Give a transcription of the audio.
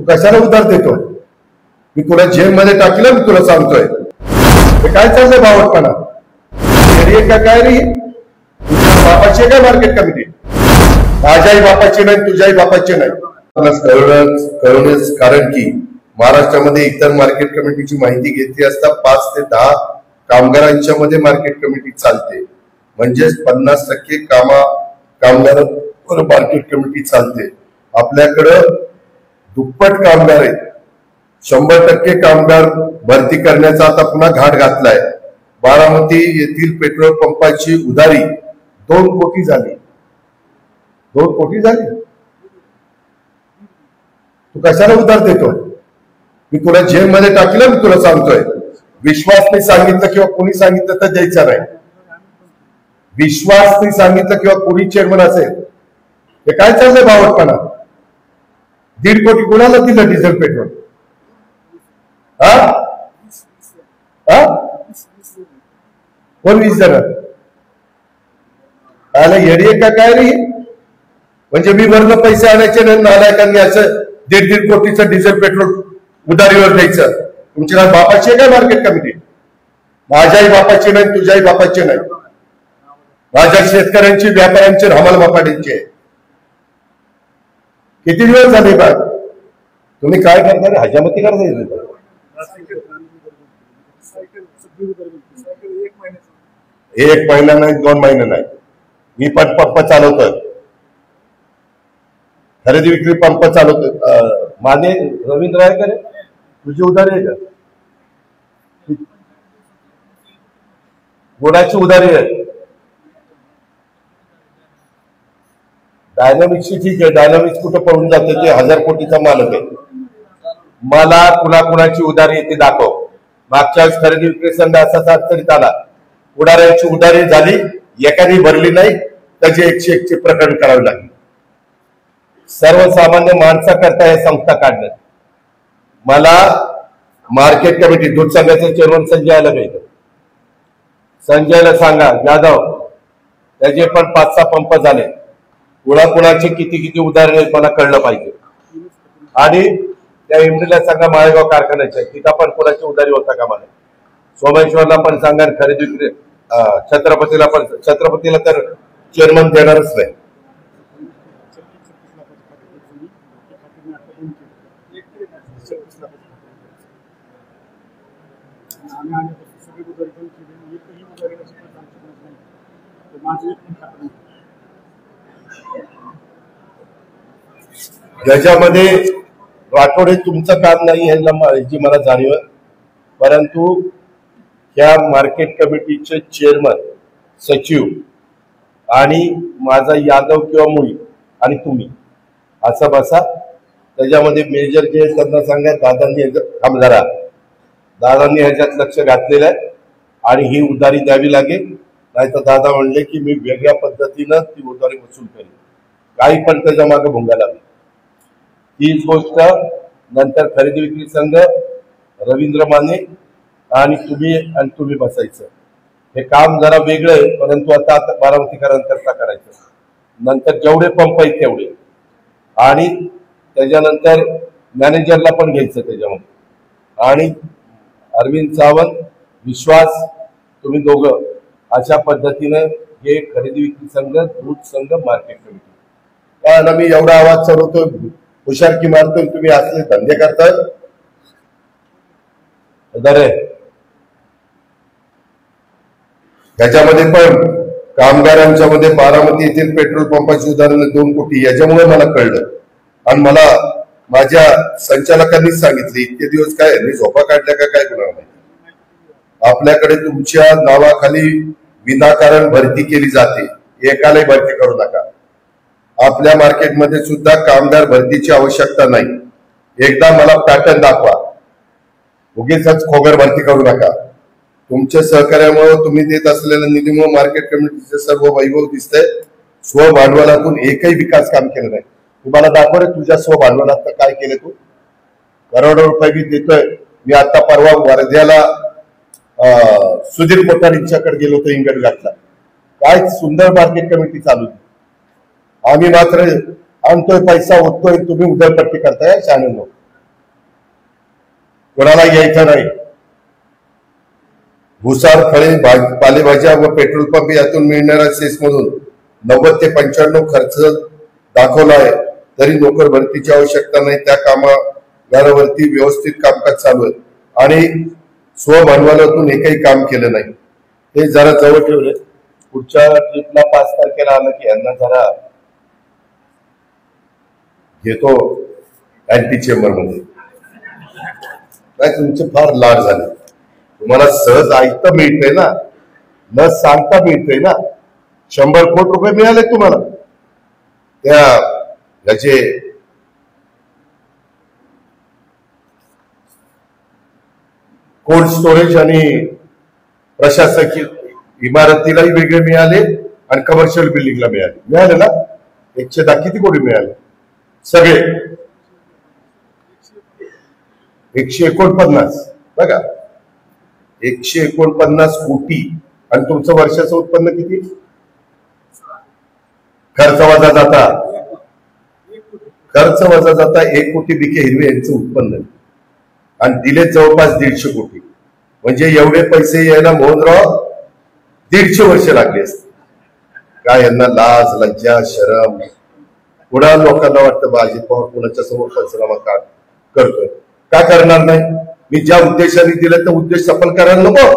तू कशाला उधार देतो? मी तुला जेलमध्ये टाकलं, मी तुला सांगतोय. हे काय चाललंय बावटपणा? एरिया का काय रे? तुझ्या बापाची काय मार्केट कमिटी? माझ्याही बापाची नाही, तुझ्याही बापाची नाही. कळवणच, कारण की महाराष्ट्रामध्ये इतर मार्केट कमिटीची माहिती घेतली असता 5 ते 10 कामगारांच्या मध्ये मार्केट कमिटी चालते. म्हणजेच 50% कामगारांवर मार्केट कमिटी चालते. आपल्याकडं दुप्पट कामगार आहेत. 100% कामगार भरती करण्याचा आता पुन्हा घाट घातलाय. बारामती येथील पेट्रोल पंपाची उधारी 2 कोटी झाली. 2 कोटी झाली. तू कशाला उधार देतो? मी तुला जेलमध्ये टाकलं, मी तुला सांगतोय. विश्वासने सांगितलं किंवा कोणी सांगितलं तर द्यायचं नाही. विश्वासने सांगितलं किंवा कोणी चेअरमन असेल. हे काय चाललंय बावटपणा? 1.5 कोटी कुणाला दिलं डिझेल पेट्रोल? कोण 20 जण आला येडे का काय रे? म्हणजे मी वरनं पैसे आणायचे नाही, नालायकांनी असं 1.5 कोटीचं डिझेल पेट्रोल उधारीवर द्यायचं. तुमच्या बापाची काय मार्केट कमिटी? माझ्याही बापाची नाही, तुझ्याही बापाची नाही. माझ्या शेतकऱ्यांची, व्यापाऱ्यांची, हमाल मापाड्यांची आहे. किती दिवस झाले बा? तुम्ही काय करणार? हजामती करता? 1 महिना नाही, 2 महिने नाही. मी पण पंप चालवतोय, खरेदी विक्री पंप चालवतोय. माझे रवींद्र आहे का रे? तुझी उधारी आहे का? कोणाची उधारी आहे? डायनामिक्सची ठीक आहे. डायनामिक्स कुठं पळून जाते? ते 1000 कोटीचा मालक आहे. मला कुणाची उधारी येते दाखव. मागच्या वेळेस खरेदी विक्री संघ असाच अडचणीत आला. पुढाऱ्यांची उधारी झाली, एकाने भरली नाही, त्याचे 101चे प्रकरण करावे लागले. सर्वसामान्य माणसाकरता हे संस्था काढण्यात. मला मार्केट कमिटी दूध संघाचे चेअरमन संजयला भेट. संजयला सांगा जाधव, त्याचे पण 5-6 पंप झाले. कुणाकुणाचे किती उदाहरण मला कळलं पाहिजे. आणि त्या एमडीला सांगा माळेगाव कारखान्याच्या तिथं पण कोणाची उधारी होता का मला. सोमेश्वरला पण सांगा, खरेदी विक्री छत्रपतीला तर चेअरमन देणारच नाही. ज्याच्यामध्ये राठोडे तुमचं काम नाही ह्याची मला जाणीव आहे. परंतु या मार्केट कमिटीचे चेअरमन, सचिव आणि माझा यादव किंवा मुळी आणि तुम्ही असं बसा. त्याच्यामध्ये मेजर जे त्यांना सांगा दादांनी ह्याच्यात लक्ष घातलेलं आहे आणि ही उधारी द्यावी लागेल. नाही तर दादा म्हणले की मी वेगळ्या पद्धतीनं ती उधारी वसूल करेन. काही पण त्याच्या मागे भुंगा लागली. हीच गोष्ट नंतर खरेदी विक्री संघ, रवींद्र माने आणि तुम्ही बसायचं. हे काम जरा वेगळं आहे, परंतु आता बारामतीकरांकरता करायचं. नंतर जेवढे पंप आहेत तेवढे, आणि त्याच्यानंतर मॅनेजरला पण घ्यायचं त्याच्यामध्ये. आणि अरविंद सावंत, विश्वास, तुम्ही दोघं अशा पद्धतीने हे खरेदी विक्री संघ, दूध संघ, मार्केट कमिटी. कारण मी एवढा आवाज चढवतो, हुशारकी मारतोय, तुम्ही असले धंदे करताय. त्याच्यामध्ये पण कामगारांच्या मध्ये बारामती येथील पेट्रोल पंपाची उदाहरण 2 कोटी, याच्यामुळे मला कळलं. आणि मला माझ्या संचालकांनीच सांगितले. इतके दिवस काय मी झोपा काढल्या का काय कुणाला माहिती. आपल्याकडे तुमच्या नावाखाली विनाकारण भरती केली जाते. एकालाही भरती करू नका. आपल्या मार्केटमध्ये सुद्धा कामगार भरतीची आवश्यकता नाही. एकदा मला पॅटर्न दाखवा. उगीच खोगर भरती करू नका. तुमच्या सहकार्यामुळे, तुम्ही देत असलेल्या निधीमुळे मार्केट कमिटीचे सर्व वैभव दिसतंय. स्वभांडवलातून एकही विकास काम केलं नाही. तुम्हाला दाखव रे तुझ्या स्वभांडवलात काय केले तू. करोडो रुपये मी देतोय. मी आता परवा वर्ध्याला सुधीर कोठारींच्याकडे गेलो होतो, इंगड घातला. काय सुंदर मार्केट कमिटी चालू. आम्ही मात्र आणतोय पैसा, ओततोय, तुम्ही उधळपट्टी करताय. शाळेनो कोणाला यायचं नाही. भुसार, फळे, पालेभाज्या व पेट्रोल पंप यातून मिळणाऱ्या सेसमधून 90 ते 95 खर्च दाखवला आहे. तरी नोकर भरतीची आवश्यकता नाही. त्या कामगारावरती व्यवस्थित कामकाज चालू आहे आणि स्वभांडवलातून एकही काम केलं नाही. ते जरा जवळ ठेवले. पुढच्या ट्रिपला 5 तारखेला आलं की यांना जरा घेतो अँटी चेंबर मध्ये. काय तुमचे फार लाड झाले. तुम्हाला सहज ऐकता मिळतंय ना, न सांगता मिळतंय ना. 100 कोटी रुपये मिळाले तुम्हाला त्या याचे कोल्ड स्टोरेज आणि प्रशासकीय इमारतीलाही वेगळे मिळाले आणि कमर्शियल बिल्डिंगला मिळाले ना. 110 किती कोटी मिळाले सगळे? 149 बघा, 149 कोटी. आणि तुमचं वर्षाचं उत्पन्न किती? खर्च वजा जाता 1 कोटी बीके हिरवे यांचं उत्पन्न आणि दिले जवळपास 150 कोटी. म्हणजे एवढे पैसे यायला मोहनराव 150 वर्ष लागली असते. काय यांना लाज लज्जा शरम? पुन्हा लोकांना वाटतं अजित पवार कुणाच्या समोर पंचनामा करतोय. का करणार नाही? मी ज्या उद्देशाने दिलं तर उद्देश सफल करायला नको.